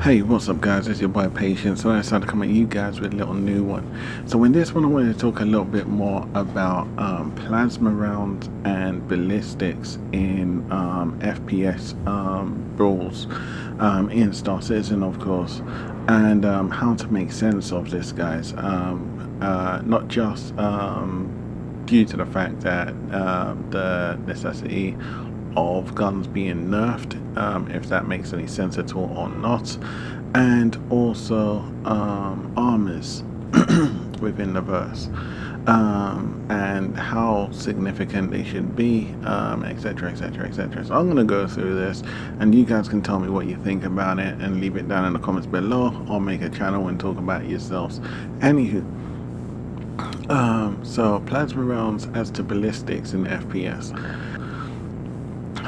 Hey, what's up guys, it's your boy Patience, so I decided to come at you guys with a little new one. So in this one I wanted to talk a little bit more about plasma rounds and ballistics in FPS brawls in Star Citizen of course, and how to make sense of this guys, not just due to the fact that the necessity of guns being nerfed, if that makes any sense at all or not, and also armors within the verse, and how significant they should be, etc, etc, etc. So I'm going to go through this and you guys can tell me what you think about it and leave it down in the comments below, or make a channel and talk about it yourselves. Anywho, so plasma rounds as to ballistics in FPS.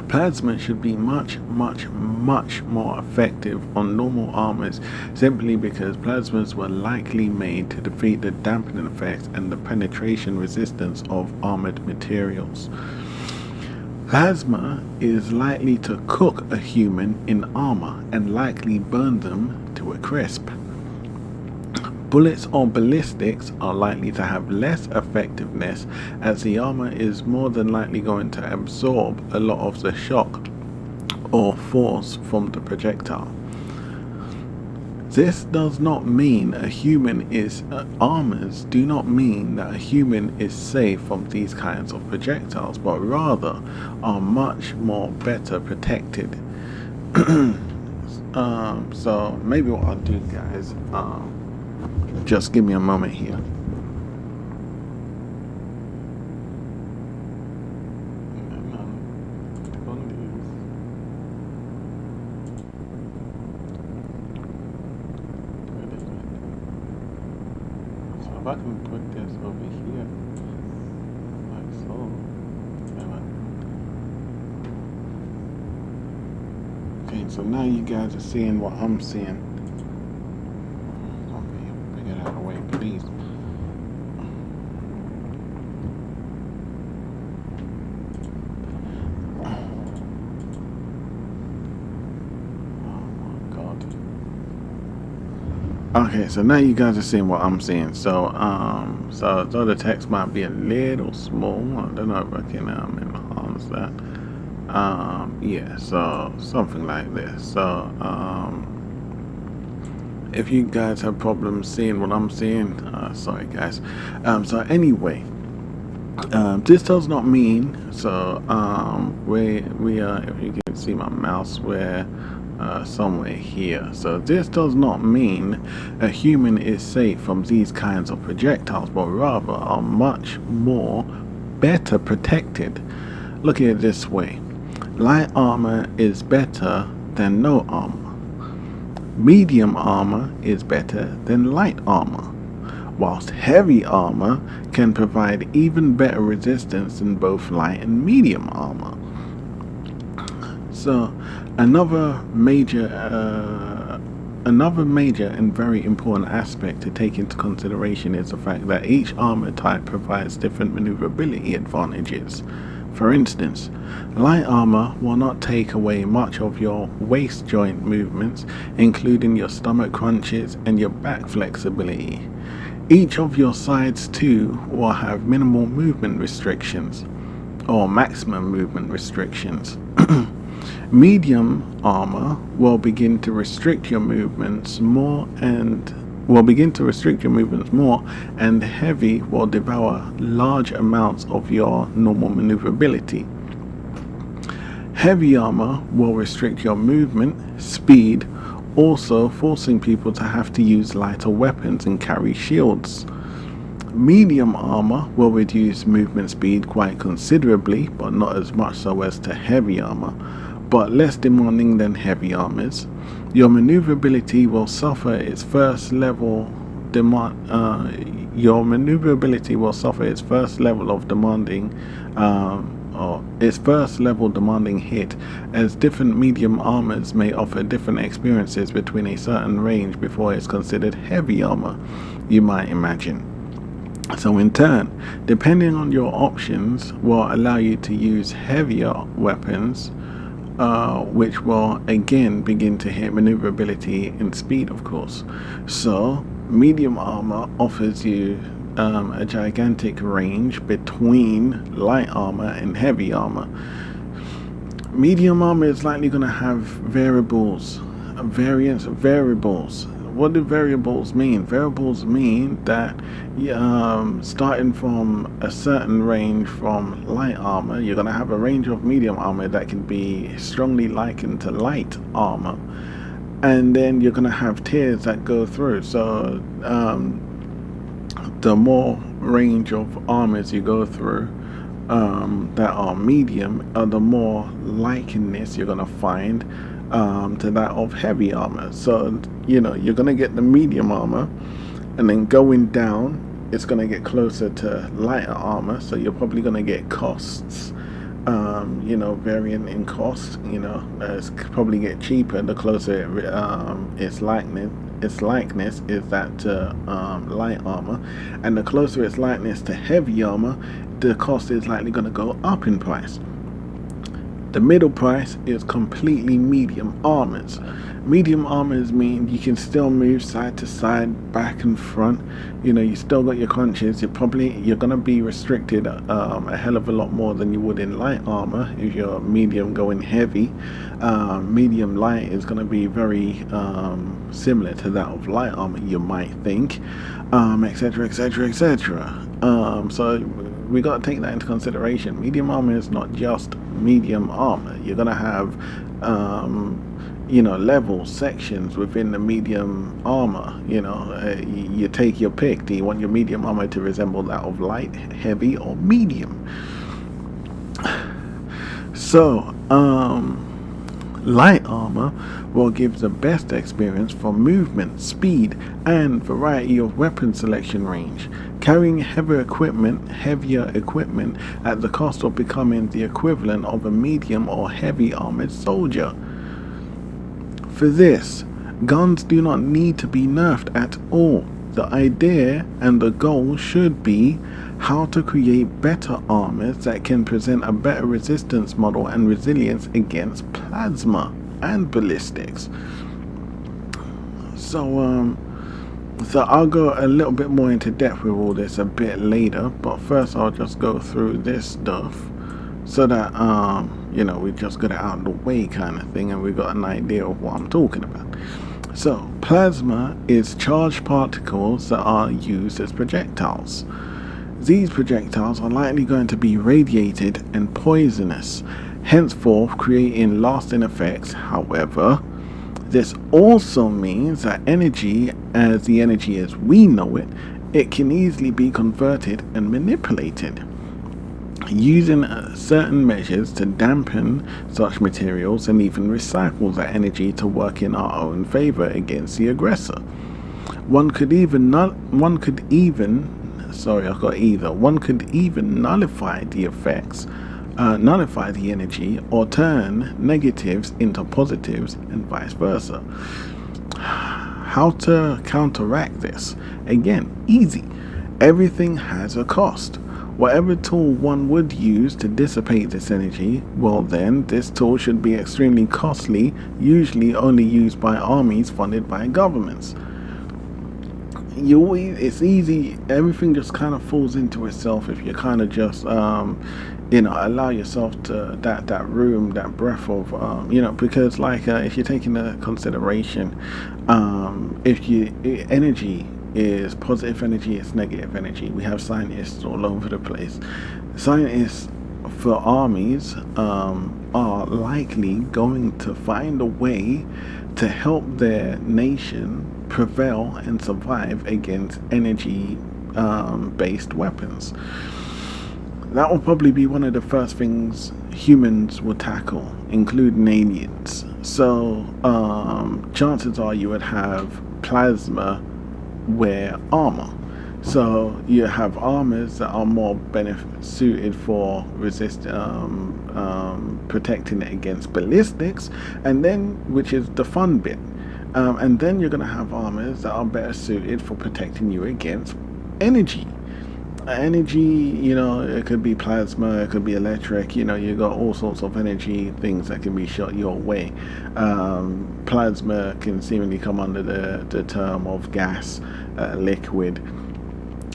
Plasma should be much more effective on normal armors, simply because plasmas were likely made to defeat the dampening effects and the penetration resistance of armored materials. Plasma is likely to cook a human in armor and likely burn them to a crisp. Bullets or ballistics are likely to have less effectiveness, as the armor is more than likely going to absorb a lot of the shock or force from the projectile. This does not mean a human is armors do not mean that a human is safe from these kinds of projectiles, but rather are much more better protected. So maybe what I'll do guys, just give me a moment here. So if I can put this over here, like so. Okay, so now you guys are seeing what I'm seeing. Out of the way, please. Oh my god. Okay, so now you guys are seeing what I'm seeing. So so though the text might be a little small, I don't know if I can enhance that. Yeah, so something like this. So if you guys have problems seeing what I'm seeing, sorry guys. So anyway, this does not mean, so we are, if you can see my mouse, we're somewhere here. So this does not mean a human is safe from these kinds of projectiles, but rather are much more better protected. Look at it this way: light armor is better than no armor. Medium armor is better than light armor, whilst heavy armor can provide even better resistance than both light and medium armor. So another major and very important aspect to take into consideration is the fact that each armor type provides different maneuverability advantages. For instance, light armor will not take away much of your waist joint movements, including your stomach crunches and your back flexibility. Each of your sides too will have minimal movement restrictions, or maximum movement restrictions. Medium armor will begin to restrict your movements more, and heavy will devour large amounts of your normal maneuverability. Heavy armor will restrict your movement speed, also forcing people to have to use lighter weapons and carry shields. Medium armor will reduce movement speed quite considerably, but not as much so as to heavy armor, but less demanding than heavy armors. Your maneuverability will suffer its first level of demanding, or its first level demanding hit, as different medium armors may offer different experiences between a certain range before it's considered heavy armor, you might imagine. So in turn, depending on your options, will allow you to use heavier weapons which will again begin to hit maneuverability and speed, of course. So, medium armor offers you a gigantic range between light armor and heavy armor. Medium armor is likely going to have variables, variables. What do variables mean? Variables mean that starting from a certain range from light armor, you're going to have a range of medium armor that can be strongly likened to light armor. And then you're going to have tiers that go through. So the more range of armors you go through, that are medium, the more likeness you're going to find to that of heavy armor. So, you're going to get the medium armor, and then going down, it's going to get closer to lighter armor. So you're probably going to get costs, varying in cost. It's probably get cheaper the closer its likeness is that to light armor, and the closer its likeness to heavy armor, the cost is likely going to go up in price. The middle price is completely medium armors. Medium armors mean you can still move side to side, back and front. You still got your crunches. You're going to be restricted a hell of a lot more than you would in light armor if you're medium going heavy. Medium light is going to be very similar to that of light armor, you might think, etc., etc., etc. So we got to take that into consideration. Medium armor is not just medium armor. You're going to have levels, sections within the medium armor. You take your pick. Do you want your medium armor to resemble that of light, heavy, or medium? So light armor will give the best experience for movement, speed, and variety of weapon selection range, carrying heavier equipment at the cost of becoming the equivalent of a medium or heavy armored soldier. For this, guns do not need to be nerfed at all. The idea and the goal should be how to create better armors that can present a better resistance model and resilience against plasma and ballistics. So I'll go a little bit more into depth with all this a bit later, but first I'll just go through this stuff so that we just got it out of the way kind of thing, and we got an idea of what I'm talking about. So plasma is charged particles that are used as projectiles. These projectiles are likely going to be radiated and poisonous, henceforth creating lasting effects. However, this also means that energy, as the energy as we know it, it can easily be converted and manipulated, using certain measures to dampen such materials and even recycle that energy to work in our own favor against the aggressor. One could even nullify the effects, nullify the energy, or turn negatives into positives and vice versa. How to counteract this? Again, easy. Everything has a cost. Whatever tool one would use to dissipate this energy, well then, this tool should be extremely costly, usually only used by armies funded by governments. It's easy, everything just kind of falls into itself if you kind of just, allow yourself to that room, that breath of, because if you take into consideration, energy is positive energy, it's negative energy. We have scientists all over the place. Scientists for armies are likely going to find a way to help their nation prevail and survive against energy based weapons. That will probably be one of the first things humans will tackle, including aliens. So chances are you would have plasma wear armor. So you have armors that are more suited for protecting it against ballistics, and then, which is the fun bit, and then you're going to have armors that are better suited for protecting you against energy. energy, you know, it could be plasma, it could be electric, you know, you got all sorts of energy things that can be shot your way. Plasma can seemingly come under the term of gas, liquid,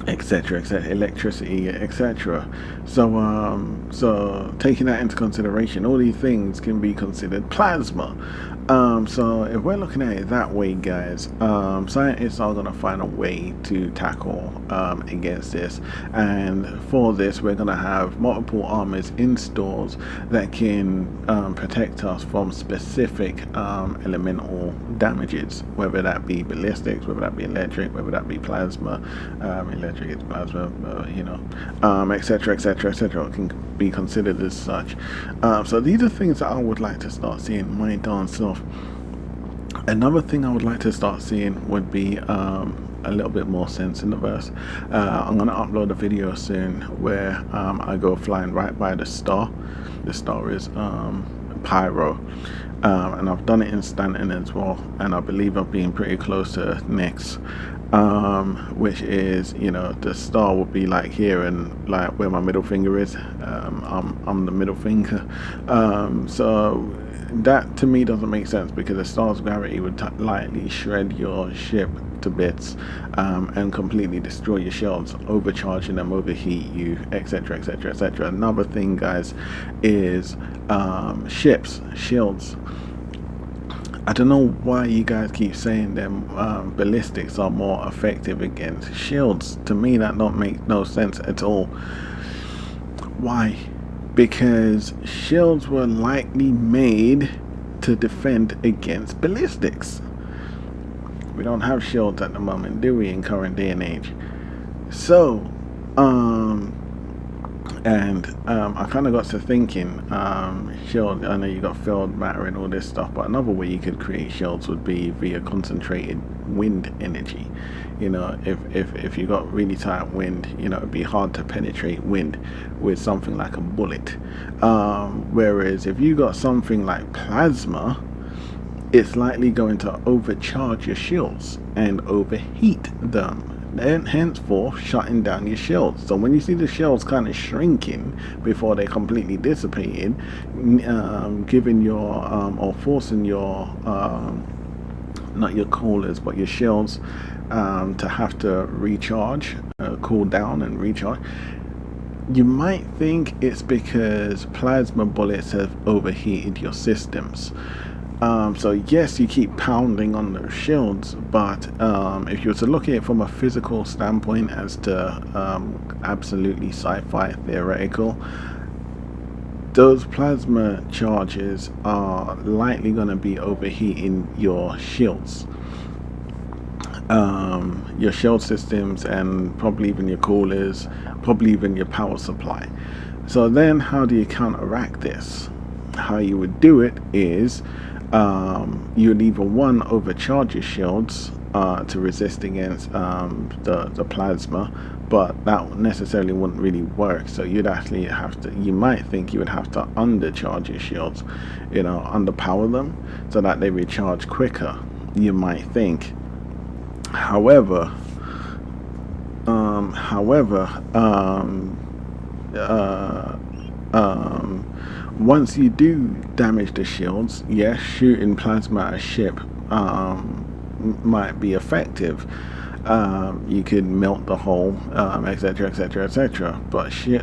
etc., etc., electricity, etc. So taking that into consideration, all these things can be considered plasma. So if we're looking at it that way, guys, scientists are going to find a way to tackle against this, and for this we're going to have multiple armors in stores that can protect us from specific elemental damages, whether that be ballistics, whether that be electric, whether that be plasma. Electric is plasma, you know, etc., etc., etc. can be considered as such. So these are things that I would like to start seeing my darn self. Another thing I would like to start seeing would be a little bit more sense in the verse. I'm going to upload a video soon where I go flying right by the star. The star is Pyro. And I've done it in Stanton as well, and I believe I've been pretty close to Nyx, which is, you know, the star would be like here and like where my middle finger is. I'm the middle finger. So that to me doesn't make sense, because the star's gravity would lightly shred your ship to bits and completely destroy your shields, overcharging them, overheat you, etc., etc., etc. Another thing, guys, is shields. I don't know why you guys keep saying them ballistics are more effective against shields. To me, that don't make no sense at all. Why? Because shields were likely made to defend against ballistics. We don't have shields at the moment, do we, in current day and age? So, I kind of got to thinking, shield, I know you got field matter and all this stuff, but another way you could create shields would be via concentrated wind energy. You know, if you got really tight wind, you know, it'd be hard to penetrate wind with something like a bullet. Whereas if you got something like plasma, it's likely going to overcharge your shields and overheat them, and henceforth shutting down your shields. So when you see the shields kind of shrinking before they completely dissipated, giving your or forcing your not your coolers but your shields to have to recharge, cool down and recharge, you might think it's because plasma bullets have overheated your systems. So yes, you keep pounding on those shields, but if you were to look at it from a physical standpoint, as to absolutely sci-fi theoretical, those plasma charges are likely going to be overheating your shields, your shield systems, and probably even your coolers, probably even your power supply. So then how do you counteract this? How you would do it is you would either one, overcharge your shields to resist against the plasma, but that necessarily wouldn't really work. So you'd actually have to, you might think you would have to undercharge your shields, you know, underpower them so that they recharge quicker, you might think. However, once you do damage the shields, yes, shooting plasma at a ship might be effective. You could melt the hull, etc., etc., etc. But you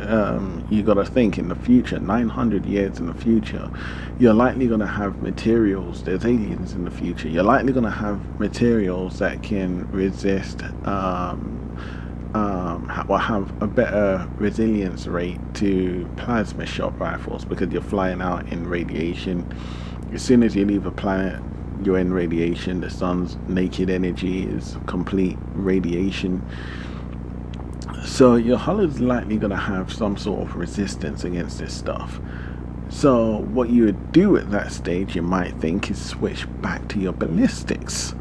got to think, in the future, 900 years in the future, you're likely going to have materials. There's aliens in the future. You're likely going to have materials that can resist, or have a better resilience rate to plasma shot rifles, because you're flying out in radiation. As soon as you leave a planet, you're in radiation. The sun's naked energy is complete radiation. So your hull is likely going to have some sort of resistance against this stuff. So what you would do at that stage, you might think, is switch back to your ballistics,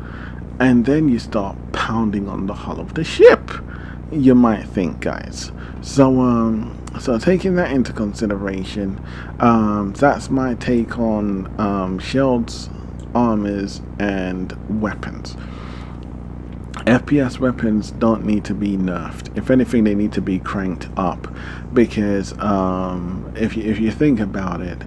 and then you start pounding on the hull of the ship, you might think, guys. So taking that into consideration, that's my take on shields, armors, and weapons. FPS weapons don't need to be nerfed. If anything, they need to be cranked up, because if you think about it,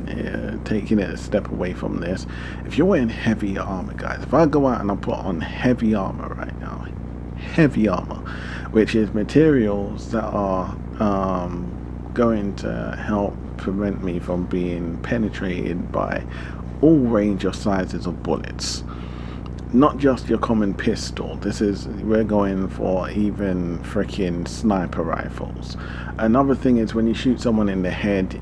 yeah, taking it a step away from this, if you're wearing heavy armor, guys, if I go out and I put on heavy armor right now, heavy armor, which is materials that are going to help prevent me from being penetrated by all range of sizes of bullets, not just your common pistol. We're going for even freaking sniper rifles. Another thing is, when you shoot someone in the head,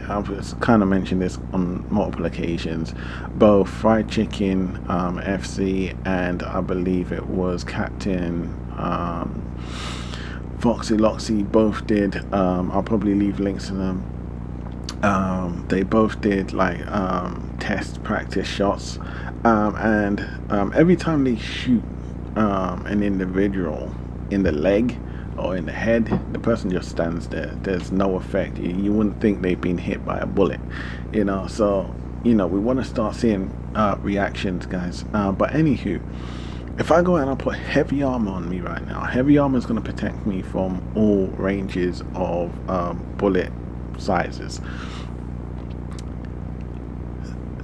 I've kind of mentioned this on multiple occasions, both Fried Chicken, FC, and I believe it was Captain Foxy Loxy both did. I'll probably leave links to them. They both did like test practice shots, and every time they shoot an individual in the leg or in the head, the person just stands there. There's no effect. You wouldn't think they've been hit by a bullet, you know. So, you know, we want to start seeing reactions, guys. But anywho, if I go out and I put heavy armor on me right now, heavy armor is going to protect me from all ranges of bullet sizes.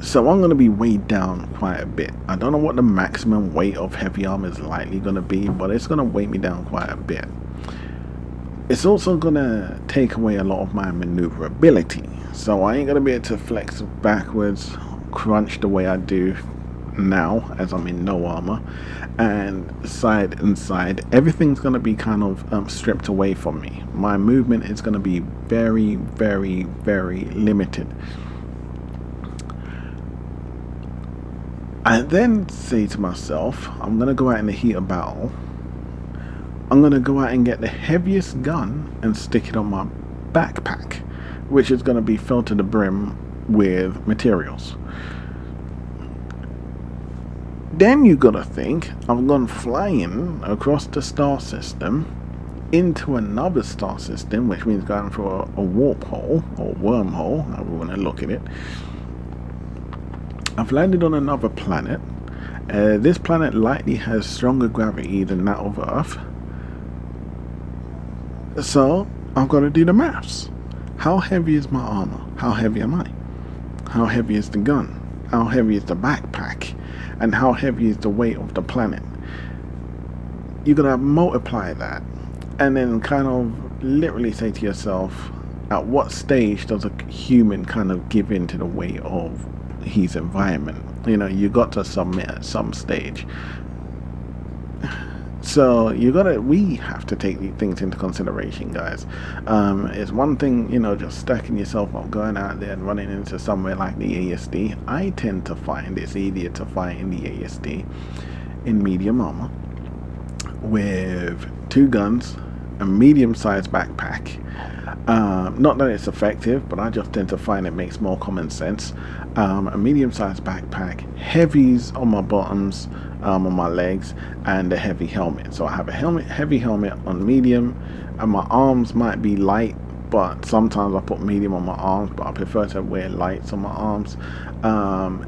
So I'm going to be weighed down quite a bit. I don't know what the maximum weight of heavy armor is likely going to be, but it's going to weigh me down quite a bit. It's also going to take away a lot of my maneuverability. So I ain't going to be able to flex backwards, crunch the way I do now as I'm in no armor, and side and side. Everything's going to be kind of stripped away from me. My movement is going to be very, very, very limited. I then say to myself, I'm going to go out in the heat of battle. I'm going to go out and get the heaviest gun and stick it on my backpack, which is going to be filled to the brim with materials. Then you got to think, I've gone flying across the star system into another star system, which means going through a warp hole or wormhole, however we want to look at it. I've landed on another planet. This planet likely has stronger gravity than that of Earth. So I've got to do the maths. How heavy is my armor? How heavy am I? How heavy is the gun? How heavy is the backpack? And how heavy is the weight of the planet? You're going to multiply that and then kind of literally say to yourself, at what stage does a human kind of give in to the weight of his environment? You know, you got to submit at some stage. So we have to take these things into consideration, guys. It's one thing, you know, just stacking yourself up, going out there and running into somewhere like the ASD. I tend to find it's easier to fight in the ASD in medium armor with 2 guns, a medium-sized backpack. Not that it's effective, but I just tend to find it makes more common sense. A medium-sized backpack, heavies on my bottoms, on my legs, and a heavy helmet. So I have a heavy helmet on medium, and my arms might be light, but sometimes I put medium on my arms, but I prefer to wear lights on my arms,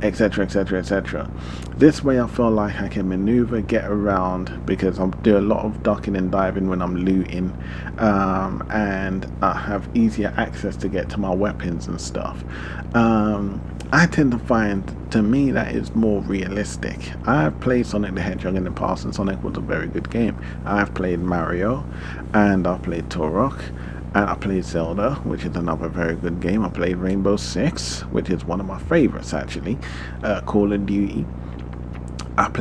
etc, etc, etc. This way I feel like I can maneuver, get around, because I do a lot of ducking and diving when I'm looting, and I have easier access to get to my weapons and stuff. I tend to find, to me, that is more realistic. I've played Sonic the Hedgehog in the past, and Sonic was a very good game. I've played Mario, and I've played Turok, and I played Zelda, which is another very good game. I played Rainbow Six, which is one of my favorites actually. Call of Duty. I've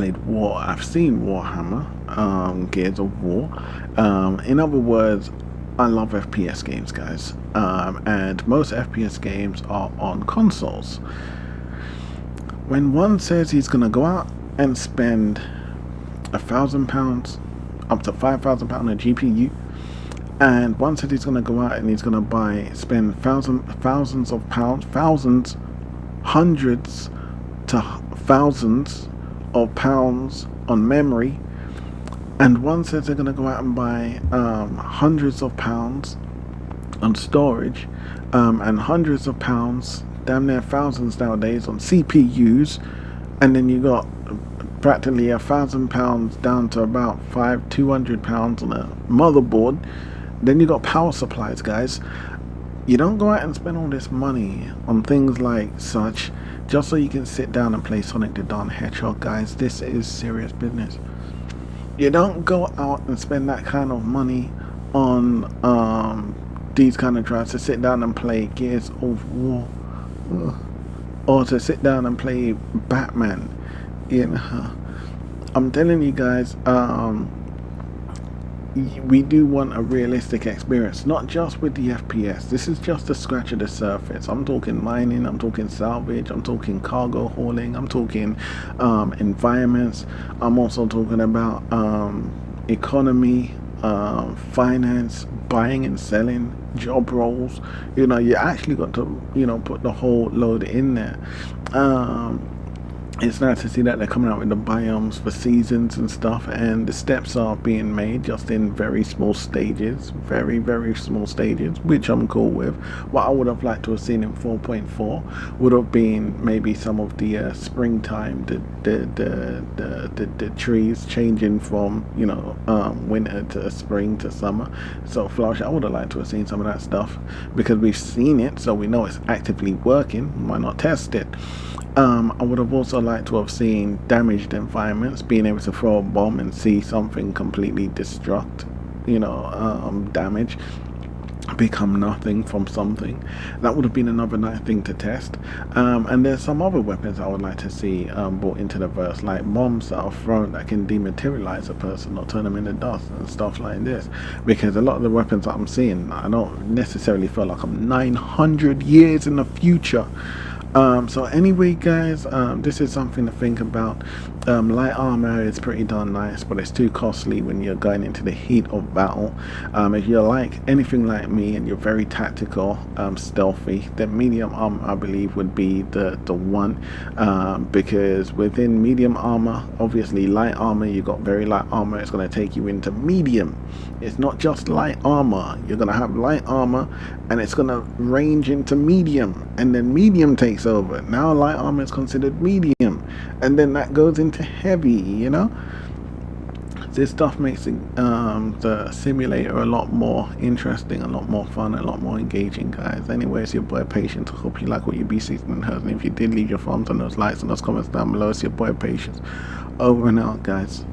seen Warhammer, Gears of War. In other words, I love FPS games, guys. And most FPS games are on consoles. When one says he's gonna go out and spend £1,000, up to £5,000 on a GPU, and one said he's going to go out and he's going to spend thousands of pounds, hundreds to thousands of pounds on memory, and one says they're going to go out and buy hundreds of pounds on storage, and hundreds of pounds, damn near thousands nowadays, on CPUs, and then you got practically £1,000 down to about £200 on a motherboard. Then you got power supplies, guys. You don't go out and spend all this money on things like such just so you can sit down and play Sonic the Hedgehog, guys. This is serious business. You don't go out and spend that kind of money on these kind of drives to sit down and play Gears of War, or to sit down and play Batman. You know, I'm telling you guys, we do want a realistic experience, not just with the FPS. This is just a scratch of the surface. I'm talking mining, I'm talking salvage, I'm talking cargo hauling, I'm talking environments. I'm also talking about economy, finance, buying and selling, job roles. You know, you actually got to, you know, put the whole load in there. It's nice to see that they're coming out with the biomes for seasons and stuff, and the steps are being made just in very small stages, very small stages, which I'm cool with. What I would have liked to have seen in 4.4 would have been maybe some of the springtime, the trees changing from, you know, winter to spring to summer, so flourish. I would have liked to have seen some of that stuff, because we've seen it, so we know it's actively working. Why not test it? I would have also liked to have seen damaged environments, being able to throw a bomb and see something completely destruct, you know, damage, become nothing from something. That would have been another nice thing to test. And there's some other weapons I would like to see brought into the verse, like bombs that are thrown that can dematerialize a person or turn them into dust and stuff like this, because a lot of the weapons that I'm seeing, I don't necessarily feel like I'm 900 years in the future. So anyway, guys, this is something to think about. Light armor is pretty darn nice, but it's too costly when you're going into the heat of battle. If you're like anything like me and you're very tactical, stealthy, then medium armor, I believe, would be the one, because within medium armor, obviously light armor, you got very light armor, it's going to take you into medium. It's not just light armor. You're going to have light armor and it's going to range into medium, and then medium takes over. Now light armor is considered medium, and then that goes into heavy, you know. This stuff makes the simulator a lot more interesting, a lot more fun, a lot more engaging, guys. Anyway, it's your boy Patience. I hope you like what you be seeing and heard, and if you did, leave your thumbs on those likes and those comments down below. It's your boy Patience. Over and out, guys.